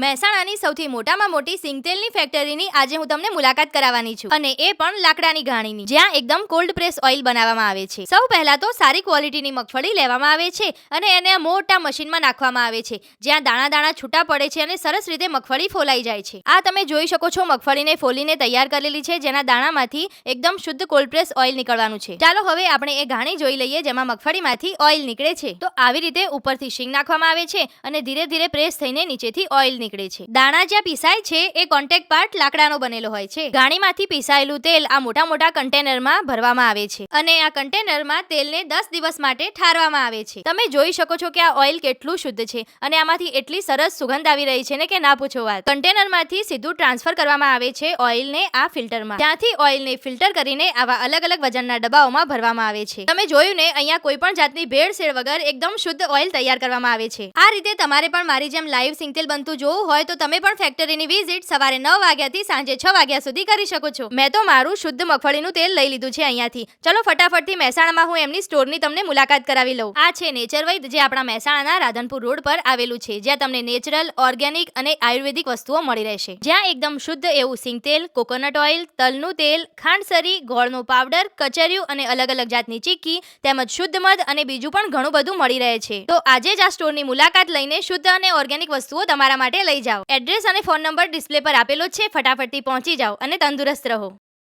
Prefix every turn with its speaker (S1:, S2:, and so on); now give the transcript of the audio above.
S1: મહેસાણાની સૌથી મોટામાં મોટી સિંગતેલની ફેક્ટરીની આજે હું તમને મુલાકાત કરાવવાની છું, અને એ પણ લાકડાની ઘાણીની, જ્યાં એકદમ કોલ્ડ પ્રેસ ઓઇલ બનાવવામાં આવે છે. સૌ પહેલા તો સારી ક્વોલિટીની મગફળી લેવામાં આવે છે અને એને મોટા મશીનમાં નાખવામાં આવે છે, જ્યાં દાણા દાણા છૂટા પડે છે અને સરસ રીતે મગફળી ફોલાઈ જાય છે. આ તમે જોઈ શકો છો, મગફળીને ફોલીને તૈયાર કરેલી છે, જેના દાણામાંથી એકદમ શુદ્ધ કોલ્ડ પ્રેસ ઓઇલ નીકળવાનું છે. ચાલો હવે આપણે એ ઘાણી જોઈ લઈએ, જેમાં મગફળીમાંથી ઓઇલ નીકળે છે. તો આવી રીતે ઉપરથી શીંગ નાખવામાં આવે છે અને ધીરે ધીરે પ્રેસ થઈને નીચેથી ઓઇલ નીકળે છે. દાણા જ્યાં પીસાય છે એ કોન્ટેક્ટ પાર્ટ લાકડાનો બનેલો હોય છે. ઘાણીમાંથી પીસાયેલું તેલ આ મોટા મોટા કન્ટેનરમાં ભરવામાં આવે છે અને આ કન્ટેનરમાં તેલને 10 દિવસ માટે ઠારવામાં આવે છે. તમે જોઈ શકો છો કે આ ઓઇલ કેટલું શુદ્ધ છે અને આમાંથી એટલી સરસ સુગંધ આવી રહી છે ને કે ના પૂછો વાત. કન્ટેનરમાંથી સીધું ટ્રાન્સફર કરવામાં આવે છે ઓઇલને આ ફિલ્ટરમાં. ત્યાંથી ઓઇલને ફિલ્ટર કરીને આવા અલગ અલગ વજનના ડબ્બાઓમાં ભરવામાં આવે છે. તમે જોયું ને, અહીંયા કોઈ પણ જાતની ભેળસેળ વગર એકદમ શુદ્ધ ઓઇલ તૈયાર કરવામાં આવે છે. આ રીતે તમારે પણ મારી જેમ લાઈવ સિંગતેલ બનતું જોવું હોય તો તમે પણ ફેક્ટરીની વિઝિટ સવારે 9 વાગ્યાથી સાંજે 6 વાગ્યા સુધી કરી શકો છો. મેં તો મારું શુદ્ધ મગફળીનું તેલ લઈ લીધું છે અહીંયાથી. ચલો ફટાફટથી મહેસાણામાં હું એમની સ્ટોરની તમને મુલાકાત કરાવી લઉં. આ છે નેચર વૈદ, જે આપણા મહેસાણાના રાધનપુર રોડ પર આવેલું છે, જ્યાં તમને નેચરલ, ઓર્ગેનિક અને આયુર્વેદિક વસ્તુઓ મળી રહેશે. જ્યાં એકદમ શુદ્ધ એવું સિંગતેલ, કોકોનટ ઓઇલ, તલનું તેલ, ખાંડસરી, ગોળનો પાવડર, કચરિયું અને અલગ અલગ જાતની ચીક્કી, તેમજ શુદ્ધ મધ અને બીજું પણ ઘણું બધું મળી રહે છે. તો આજે જ આ સ્ટોરની મુલાકાત લઈને શુદ્ધ અને ઓર્ગેનિક વસ્તુઓ તમારા માટે લઈ જાઓ. એડ્રેસ અને ફોન નંબર ડિસ્પ્લે પર આપેલો છે. ફટાફટથી પહોંચી જાઓ અને તંદુરસ્ત રહો.